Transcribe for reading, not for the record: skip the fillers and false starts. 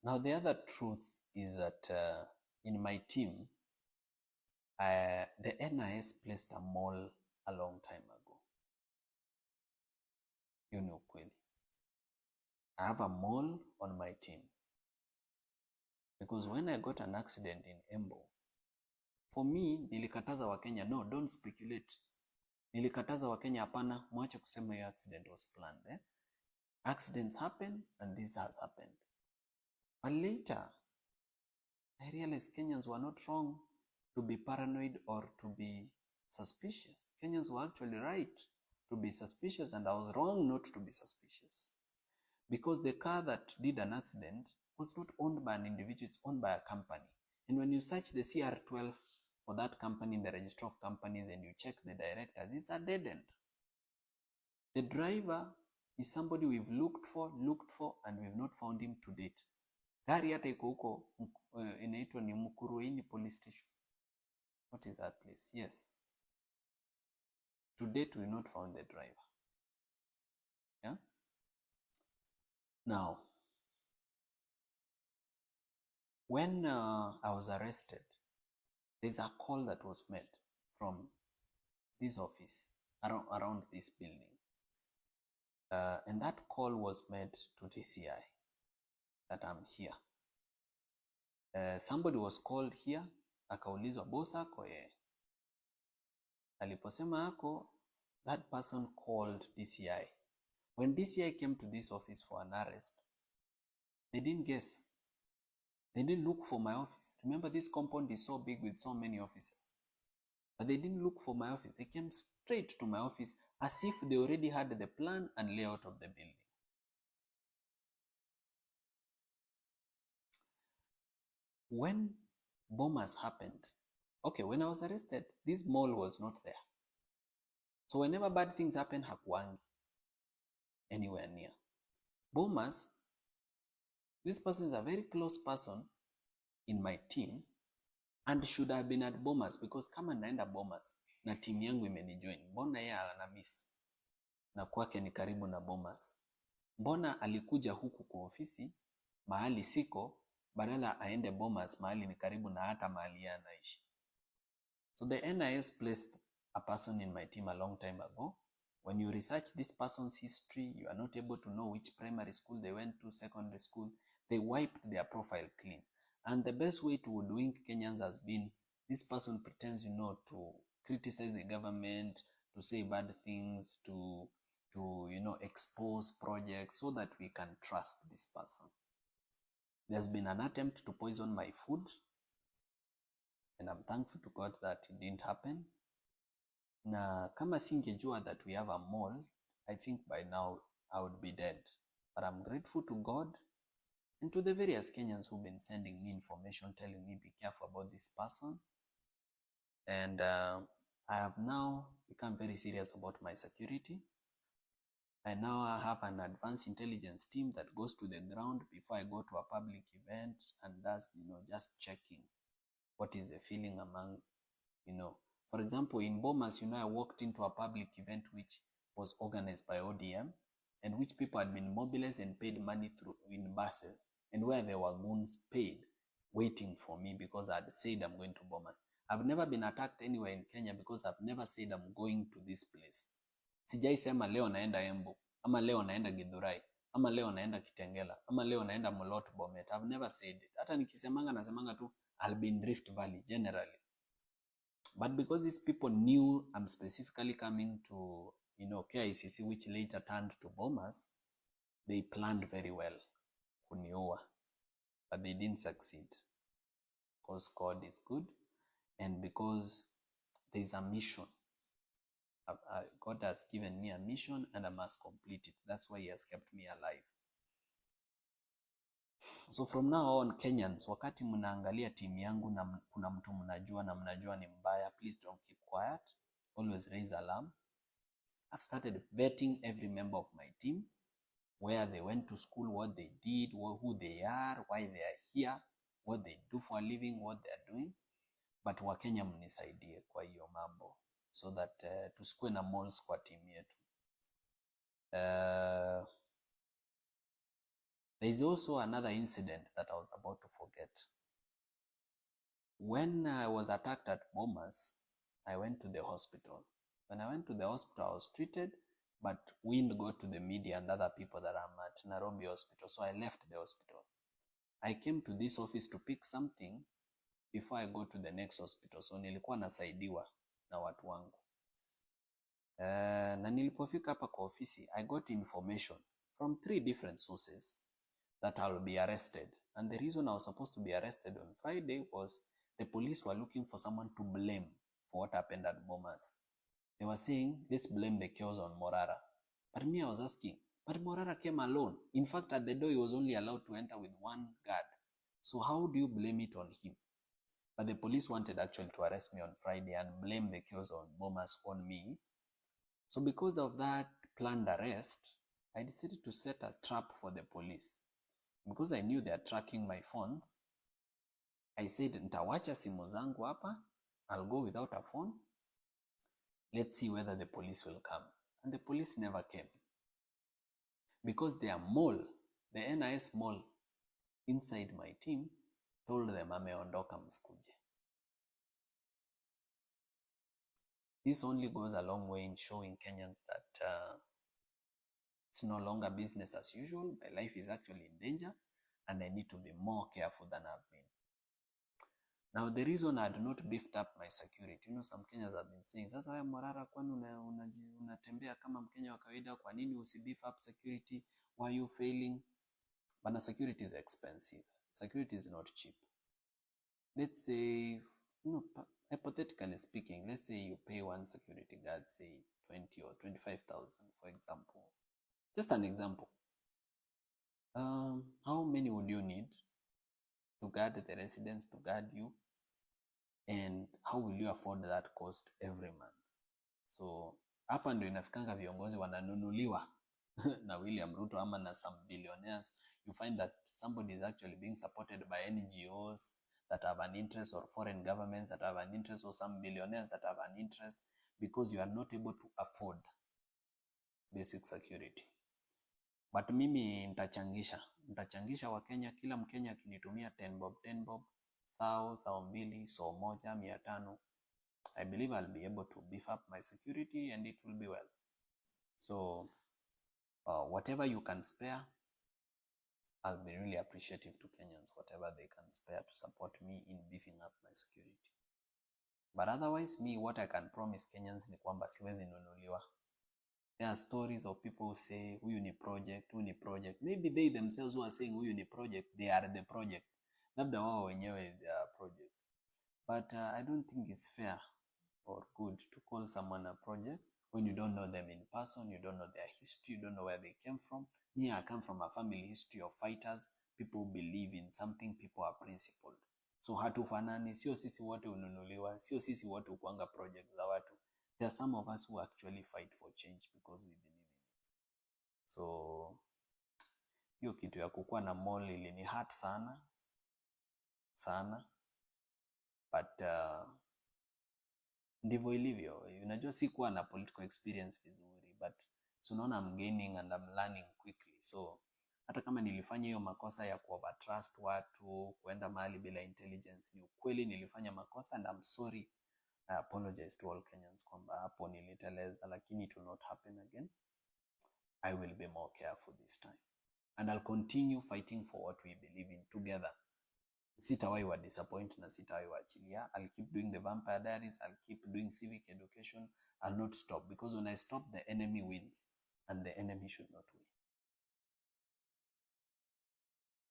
Now, the other truth is that in my team, the NIS placed a mall a long time ago. You know, kweli. I have a mall on my team. Because when I got an accident in Embo, for me, nilikataza Wakenya, no, don't speculate. Nilikataza Wakenya, hapana, mwache kusema your accident was planned. Accidents happen and this has happened. But later, I realized Kenyans were not wrong to be paranoid or to be suspicious. Kenyans were actually right to be suspicious, and I was wrong not to be suspicious. Because the car that did an accident was not owned by an individual, it's owned by a company. And when you search the CR12 for that company in the register of companies and you check the directors, it's a dead end. The driver is somebody we've looked for, and we've not found him to date. Gari hata iko huko inaitwa ni Mukuruini police station. What is that place? Yes. To date, we've not found the driver. Yeah. Now, when I was arrested, there's a call that was made from this office around this building. And that call was made to DCI that I'm here. Somebody was called here, akaulizwa boss ako aliposema ako, that person called DCI. When DCI came to this office for an arrest, they didn't guess. They didn't look for my office. Remember, this compound is so big with so many offices. But they didn't look for my office. They came straight to my office as if they already had the plan and layout of the building. When bombers happened, okay, when I was arrested, this mall was not there. So whenever bad things happen, hakuangi anywhere near. Bombers, this person is a very close person in my team and should have been at Bombers, because kama naenda Bombers na team yangu imenijoin, mbona yeye ana miss na kwake ni karibu na Bombers? Mbona alikuja huku kwa ofisi mahali siko badala aende Bombers mahali ni karibu na hata mahali yeye anaishi? So the NIS placed a person in my team a long time ago. When you research this person's history, you are not able to know which primary school they went to, secondary school. They wiped their profile clean. And the best way to hoodwink Kenyans has been, this person pretends, to criticize the government, to say bad things, to expose projects so that we can trust this person. There's been an attempt to poison my food, and I'm thankful to God that it didn't happen. Na kama singejua that we have a mall, I think by now I would be dead. But I'm grateful to God and to the various Kenyans who've been sending me information, telling me be careful about this person. And I have now become very serious about my security. I now have an advanced intelligence team that goes to the ground before I go to a public event and does, just checking what is the feeling among, For example, in Bomas, I walked into a public event which was organized by ODM and which people had been mobilized and paid money through in buses, and where there were goons paid waiting for me because I had said I'm going to Bomas. I've never been attacked anywhere in Kenya because I've never said I'm going to this place. Sijai sema leo naenda Embu, ama leo naenda Githurai, ama leo naenda Kitengela, ama leo naenda Molot Bomet. I've never said it. Hata nikisemanga nasemanga tu I'll be in Rift Valley generally. But because these people knew I'm specifically coming to, KICC, which later turned to Bomas, they planned very well kuniua. But they didn't succeed. Because God is good and because there's a mission. God has given me a mission and I must complete it. That's why he has kept me alive. So from now on, Kenyans, wakati mnaangalia timu yangu na kuna mtu mnajua na mnajua ni mbaya, please don't keep quiet. Always raise alarm. I've started vetting every member of my team, where they went to school, what they did, who they are, why they are here, what they do for a living, what they are doing. But Wakenya mnisaidie kwa hiyo mambo so that tusikue na malls kwa team yetu. There is also another incident that I was about to forget. When I was attacked at Bomas, I went to the hospital. When I went to the hospital, I was treated, but wind got to the media and other people that I'm at Nairobi hospital, so I left the hospital. I came to this office to pick something before I go to the next hospital, so nilikuwa nasaidiwa na watu wangu. Na nilipofika hapa kwa ofisi, I got information from 3 different sources that I'll be arrested. And the reason I was supposed to be arrested on Friday was the police were looking for someone to blame for what happened at Bomas. They were saying, let's blame the chaos on Morara. But me, I was asking, but Morara came alone. In fact, at the door, he was only allowed to enter with 1 guard. So how do you blame it on him? But the police wanted actually to arrest me on Friday and blame the chaos on Bomas on me. So because of that planned arrest, I decided to set a trap for the police. Because I knew they are tracking my phones, I said, nitawacha simu zangu hapa, I'll go without a phone. Let's see whether the police will come. And the police never came. Because their mole, the NIS mole inside my team, told them ameondoka msikuje. This only goes a long way in showing Kenyans that it's no longer business as usual. My life is actually in danger and I need to be more careful than I've been. Now, the reason I had not beefed up my security, some Kenyans have been saying, sasa wewe Morara, kwani unatembea kama Mkenya wa kawaida, kwa nini usibeef up security? Why are you failing? But security is expensive. Security is not cheap. Let's say, hypothetically speaking, let's say you pay one security guard, say 20 or 25,000, for example. Just an example. How many would you need to guard the residents, to guard you? And how will you afford that cost every month? So hapa ndio inafikanga viongozi wananunuliwa na William Ruto ama na some billionaires. You find that somebody is actually being supported by NGOs that have an interest, or foreign governments that have an interest, or some billionaires that have an interest, because you are not able to afford basic security. But mimi nitachangisha wa Kenya, kila Mkenya akinitumia 10 bob 1,000, so moja 500, I believe I'll be able to beef up my security and it will be well. So whatever you can spare, I'll be really appreciative to Kenyans, whatever they can spare to support me in beefing up my security. But otherwise, me, what I can promise Kenyans ni kwamba siwezi nunuliwa. There are stories of people who say, huyu ni project. Maybe they themselves who are saying huyu ni project, they are the project. Labda wao wenyewe they are project. But I don't think it's fair or good to call someone a project when you don't know them in person, you don't know their history, you don't know where they came from. Me, I come from a family history of fighters. People believe in something, people are principled. So hatufanani, sio sisi wote ununuliwa, sio sisi wote ukuanga project za watu. There are some of us who actually fight for change because we believe in it. So hiyo kitu ya kukua na mall ilini hurt sana but ndivyo ilivyo. Unajua sikuwa na political experience vizuri, but so unaona I'm gaining and I'm learning quickly. So hata kama nilifanya hiyo makosa ya kuovertrust watu, kuenda mahali bila intelligence, ni ukweli nilifanya makosa and I'm sorry. I apologize to all Kenyans kwamba hapo niliteleza, lakini it will not happen again. I will be more careful this time. And I'll continue fighting for what we believe in together. Sitawahi wa disappoint na sitawahi waachilia. I'll keep doing the Vampire Diaries. I'll keep doing civic education. I'll not stop, because when I stop, the enemy wins. And the enemy should not win.